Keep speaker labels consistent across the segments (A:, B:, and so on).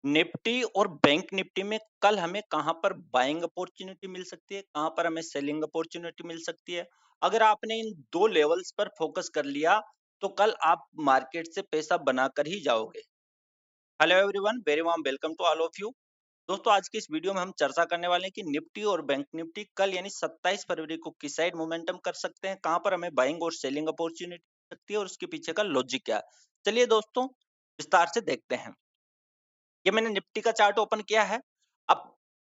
A: Nifty और bank Nifty में कल हमें कहाँ पर बाइंग अपॉर्चुनिटी मिल सकती है, कहाँ पर हमें सेलिंग अपॉर्चुनिटी मिल सकती है। अगर आपने इन 2 लेवल्स पर फोकस कर लिया, तो कल आप मार्केट से पैसा बनाकर ही जाओगे। Hello everyone, very warm welcome to all of you. दोस्तों, आज की इस वीडियो में हम चर्चा करने वाले हैं कि निफ्टी और बैंक निफ्टी कल यानी 27 फरवरी को किस साइड मोमेंटम कर सकते हैं, कहाँ पर हमें बाइंग और सेलिंग अपॉर्चुनिटी मिल सकती है और उसके पीछे का लॉजिक क्या है। चलिए दोस्तों, विस्तार से देखते हैं। ये मैंने निफ्टी का चार्ट ओपन किया है। अब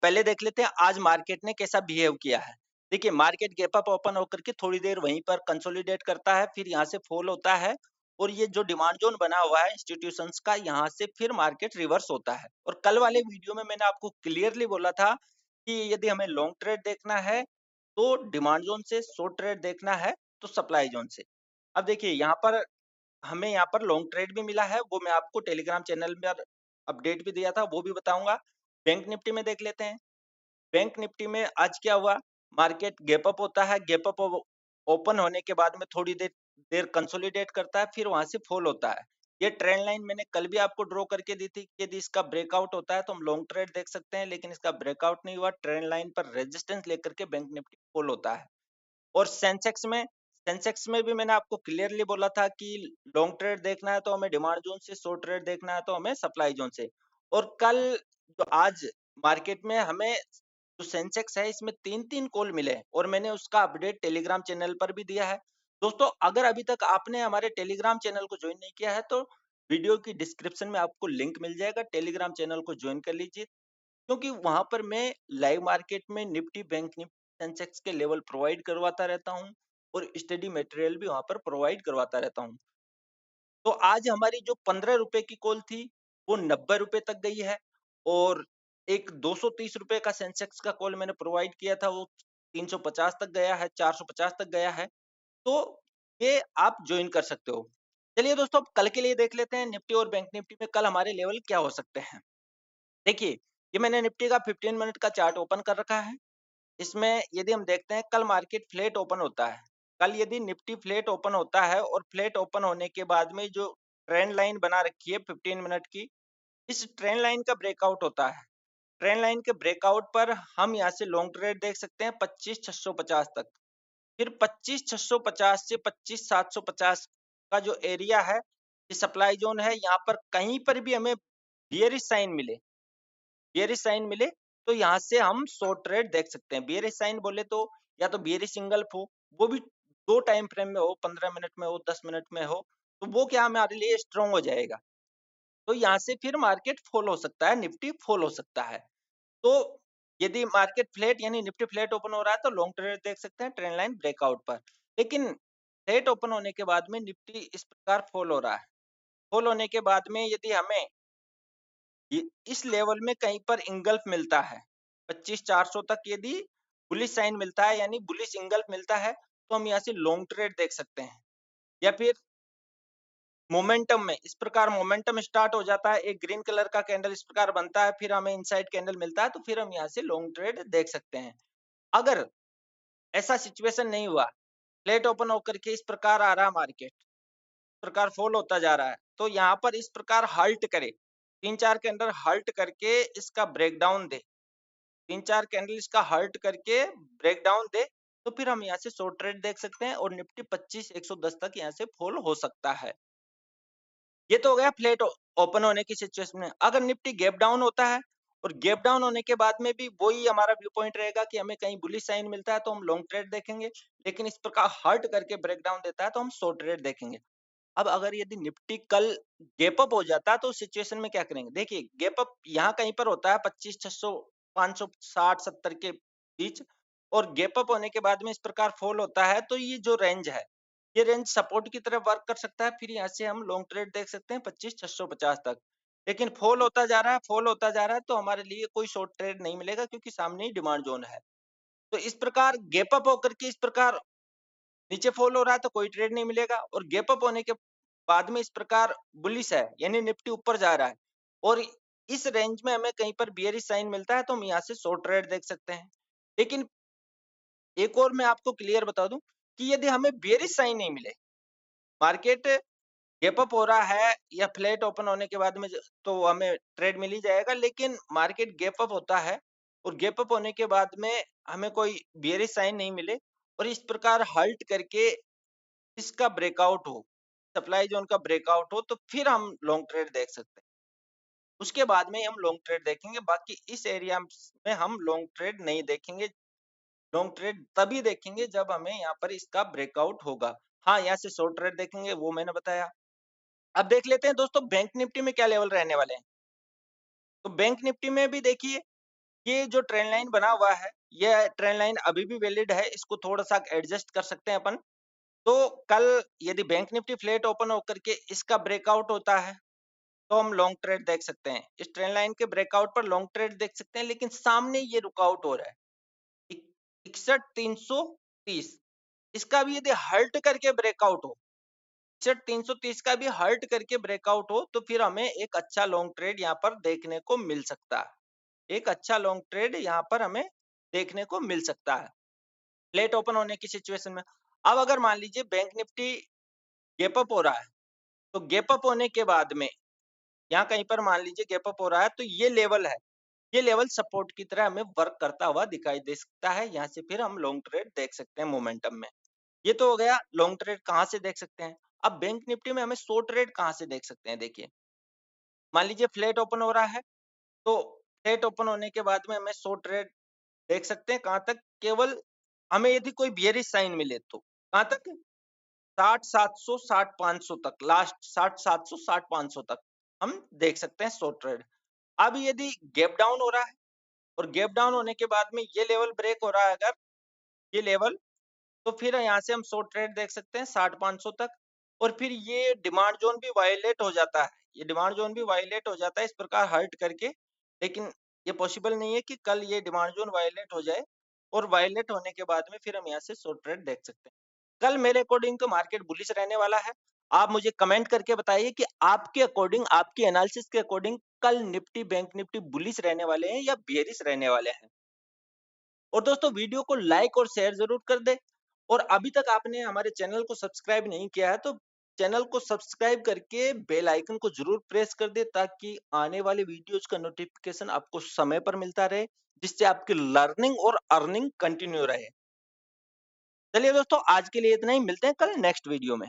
A: पहले देख लेते हैं आज मार्केट ने कैसा बिहेव किया है। देखिए, मार्केट गैप अप ओपन होकर के थोड़ी देर वहीं पर कंसोलिडेट करता है, फिर यहाँ से फॉल होता है और ये जो डिमांड जोन बना हुआ है इंस्टीट्यूशंस का, यहाँ से फिर मार्केट रिवर्स होता है। और कल वाले वीडियो में मैंने आपको क्लियरली बोला था कि यदि हमें लॉन्ग ट्रेड देखना है तो डिमांड जोन से, शॉर्ट ट्रेड देखना है तो सप्लाई जोन से। अब देखिए, यहाँ पर लॉन्ग ट्रेड भी मिला है, वो मैं आपको टेलीग्राम चैनल में अपडेट भी दिया था, वो भी बताऊंगा। बैंक निफ्टी में देख लेते हैं। बैंक निफ्टी में आज क्या हुआ, मार्केट गैप अप होता है, गैप अप ओपन होने के बाद में थोड़ी देर देर कंसोलिडेट करता है, फिर वहां से फॉल होता है। ये ट्रेंड लाइन मैंने कल भी आपको ड्रॉ करके दी थी कि यदि इसका ब्रेकआउट होता है तो हम लॉन्ग ट्रेड देख सकते हैं, लेकिन इसका ब्रेकआउट नहीं हुआ, ट्रेंड लाइन पर रेजिस्टेंस लेकर के बैंक निफ्टी फॉल होता है। और सेंसेक्स में भी मैंने आपको क्लियरली बोला था कि लॉन्ग ट्रेड देखना है तो हमें डिमांड जोन से, शॉर्ट ट्रेड देखना है तो हमें सप्लाई जोन से। और कल जो आज मार्केट में हमें जो सेंसेक्स है इसमें 3-3 कॉल मिले और मैंने उसका अपडेट टेलीग्राम चैनल पर भी दिया है। दोस्तों, अगर अभी तक आपने हमारे टेलीग्राम चैनल को ज्वाइन नहीं किया है तो वीडियो की डिस्क्रिप्शन में आपको लिंक मिल जाएगा, टेलीग्राम चैनल को ज्वाइन कर लीजिए। क्योंकि वहां पर मैं लाइव मार्केट में निफ्टी, बैंक निफ्टी, सेंसेक्स के लेवल प्रोवाइड करवाता रहता हूँ और स्टडी मटेरियल भी वहां पर प्रोवाइड करवाता रहता हूँ। तो आज हमारी जो 15 रुपए की कॉल थी वो 90 रुपए तक गई है और एक 230 रुपए का सेंसेक्स का कॉल मैंने प्रोवाइड किया था, वो 350 तक गया है, 450 तक गया है। तो ये आप ज्वाइन कर सकते हो। चलिए दोस्तों, अब कल के लिए देख लेते हैं निफ्टी और बैंक निफ्टी में कल हमारे लेवल क्या हो सकते हैं। देखिए, ये मैंने निफ्टी का 15 मिनट का चार्ट ओपन कर रखा है। इसमें यदि हम देखते हैं कल मार्केट फ्लैट ओपन होता है। कल यदि निफ्टी फ्लैट ओपन होता है और फ्लैट ओपन होने के बाद में जो ट्रेंड लाइन बना रखी है 15 मिनट की, इस ट्रेंड लाइन का ब्रेकआउट होता है। ट्रेंड लाइन के ब्रेकआउट पर हम यहाँ से लॉन्ग ट्रेड देख सकते हैं 25,650 तक। फिर 25,650 से 25,750 का जो एरिया है, ये सप्लाई जोन है। यहाँ पर कहीं पर भी हमें बियरिश साइन मिले, बियरिश साइन मिले तो यहाँ से हम शॉर्ट ट्रेड देख सकते हैं। बियरिश साइन बोले तो या तो बियरिश सिंगल हो, वो भी 2 टाइम फ्रेम में हो, 15 मिनट में हो, 10 मिनट में हो, तो वो क्या हमारे लिए स्ट्रांग हो जाएगा। तो यहाँ से फिर मार्केट फॉल हो सकता है, निफ्टी फॉल हो सकता है। तो यदि मार्केट फ्लैट यानी निफ्टी फ्लैट ओपन हो रहा है तो लॉन्ग ट्रेड देख सकते हैं ट्रेंड लाइन ब्रेकआउट पर। लेकिन फ्लैट ओपन होने के बाद में निफ्टी इस प्रकार फॉल हो रहा है। फॉल होने के बाद में यदि हमें ये इस लेवल में कहीं पर इंगल्फ मिलता है 25,400 तक, यदि बुलिश साइन मिलता है यानी बुलिश इंगल्फ मिलता है तो हम यहाँ से लॉन्ग ट्रेड देख सकते हैं। या फिर मोमेंटम में इस प्रकार मोमेंटम स्टार्ट हो जाता है, एक ग्रीन कलर का कैंडल इस प्रकार बनता है, फिर हमें इनसाइड कैंडल मिलता है तो फिर हम यहाँ से लॉन्ग ट्रेड देख सकते हैं। अगर ऐसा सिचुएशन नहीं हुआ, फ्लैट ओपन होकर के इस प्रकार आ रहा मार्केट, इस प्रकार फॉल होता जा रहा है, तो यहाँ पर इस प्रकार हल्ट करे, 3-4 कैंडल हल्ट करके इसका ब्रेकडाउन दे, 3-4 कैंडल इसका हर्ट करके ब्रेकडाउन दे, तो फिर हम यहाँ से शॉर्ट ट्रेड देख सकते हैं और निफ्टी 25,110 तक यहाँ से फॉल हो सकता है। ये तो हो गया फ्लैट ओपन होने की सिचुएशन में। अगर निफ्टी गैप डाउन होता है और गैप डाउन होने के बाद में भी वही हमारा व्यू पॉइंट रहेगा कि हमें कहीं बुलिश साइन मिलता है तो हम लॉन्ग ट्रेड देखेंगे, लेकिन इस प्रकार हर्ट करके ब्रेकडाउन देता है तो हम शॉर्ट ट्रेड देखेंगे। अब अगर यदि निफ्टी कल गैप अप हो जाता है तो उस सिचुएशन में क्या करेंगे? देखिए, गैप अप यहाँ कहीं पर होता है 25,600, 560-70 के बीच, और गैप अप होने के बाद में इस प्रकार फॉल होता है तो ये जो रेंज है, ये रेंज सपोर्ट की तरह वर्क कर सकता है। फिर यहाँ से हम लॉन्ग ट्रेड देख सकते हैं 25,650 तक। लेकिन फॉल होता जा रहा है, फॉल होता जा रहा है तो हमारे लिए कोई शॉर्ट ट्रेड नहीं मिलेगा क्योंकि सामने ही डिमांड जोन है। तो इस प्रकार गैप अप होकर के इस प्रकार नीचे फॉल हो रहा है तो कोई ट्रेड नहीं मिलेगा, और गैप अप होने के बाद में इस प्रकार बुलिश है यानी निफ्टी ऊपर जा रहा है और इस रेंज में हमें कहीं पर बियरिश साइन मिलता है तो हम यहाँ से शॉर्ट ट्रेड देख सकते हैं। लेकिन एक और मैं आपको क्लियर बता दूं कि यदि हमें बियरिश साइन नहीं मिले, मार्केट गैप अप हो रहा है या फ्लैट ओपन होने के बाद में तो हमें ट्रेड मिल ही जाएगा, लेकिन मार्केट गैप अप होता है और गैप अप होने के बाद में हमें कोई बेयरिश साइन नहीं मिले और इस प्रकार हल्ट करके इसका ब्रेकआउट हो, सप्लाई जोन का ब्रेकआउट हो, तो फिर हम लॉन्ग ट्रेड देख सकते हैं। उसके बाद में ही हम लॉन्ग ट्रेड देखेंगे, बाकी इस एरिया में हम लॉन्ग ट्रेड नहीं देखेंगे। लॉन्ग ट्रेड तभी देखेंगे जब हमें यहाँ पर इसका ब्रेकआउट होगा। हाँ, यहाँ से शॉर्ट ट्रेड देखेंगे, वो मैंने बताया। अब देख लेते हैं दोस्तों बैंक निफ्टी में क्या लेवल रहने वाले हैं। तो बैंक निफ्टी में भी देखिए, ये जो ट्रेंड लाइन बना हुआ है, ये ट्रेंड लाइन अभी भी वैलिड है, इसको थोड़ा-सा एडजस्ट कर सकते हैं अपन। तो कल यदि बैंक निफ्टी फ्लैट ओपन होकर के इसका ब्रेकआउट होता है, तो हम लॉन्ग ट्रेड देख सकते हैं। इस ट्रेंड लाइन के ब्रेकआउट पर लॉन्ग ट्रेड देख सकते हैं, लेकिन सामने ये रुकआउट हो रहा है। 61,330 इसका भी यदि हल्ट करके ब्रेकआउट हो, 61,330 का भी हल्ट करके ब्रेकआउट हो, तो फिर हमें एक अच्छा लॉन्ग ट्रेड यहाँ पर देखने को मिल सकता है। एक अच्छा लॉन्ग ट्रेड यहाँ पर हमें देखने को मिल सकता है, फ्लैट ओपन होने की सिचुएशन में। अब अगर मान लीजिए बैंक निफ्टी गैप अप हो रहा है, तो गैप अप होने के बाद में यहाँ कहीं पर मान लीजिए गैप अप हो रहा है, तो ये लेवल है, ये लेवल सपोर्ट की तरह हमें वर्क करता हुआ दिखाई दे सकता है। यहाँ से फिर हम लॉन्ग ट्रेड देख सकते हैं मोमेंटम में। ये तो हो गया लॉन्ग ट्रेड कहाँ से देख सकते हैं। अब बैंक निफ्टी में हमें शॉर्ट ट्रेड कहाँ से देख सकते हैं। देखिए, मान लीजिए फ्लैट ओपन हो रहा है, तो फ्लैट ओपन होने के बाद में हमें शॉर्ट ट्रेड देख सकते हैं कहाँ तक, केवल हमें यदि कोई बियरिश साइन मिले तो कहाँ तक, 60,700 60,500 तक, लास्ट 60,700 60,500 तक हम देख सकते हैं शॉर्ट ट्रेड। अब यदि गैप डाउन हो रहा है और गैप डाउन होने के बाद में ये लेवल ब्रेक हो रहा है, अगर ये लेवल, तो फिर यहाँ से हम शॉर्ट ट्रेड देख सकते हैं 60,500 तक और फिर ये डिमांड जोन भी वायलेट हो जाता है। ये डिमांड जोन भी वायलेट हो जाता है इस प्रकार हर्ट करके, लेकिन ये पॉसिबल नहीं है कि कल ये डिमांड जोन वायलेट हो जाए और वायलेट होने के बाद में फिर हम यहाँ से शॉर्ट ट्रेड देख सकते हैं। कल मेरे अकॉर्डिंग तो मार्केट बुलिश रहने वाला है। आप मुझे कमेंट करके बताइए कि आपके अकॉर्डिंग, आपकी एनालिसिस के अकॉर्डिंग कल निफ्टी, बैंक निफ्टी बुलिश रहने वाले हैं या बेयरिश रहने वाले हैं। और दोस्तों वीडियो को लाइक और शेयर जरूर कर दे और अभी तक आपने हमारे चैनल को सब्सक्राइब नहीं किया है तो चैनल को सब्सक्राइब करके बेल आइकन को जरूर प्रेस कर दे ताकि आने वाले वीडियोज का नोटिफिकेशन आपको समय पर मिलता रहे, जिससे आपकी लर्निंग और अर्निंग कंटिन्यू रहे। चलिए दोस्तों, आज के लिए इतना ही, मिलते हैं कल नेक्स्ट वीडियो में।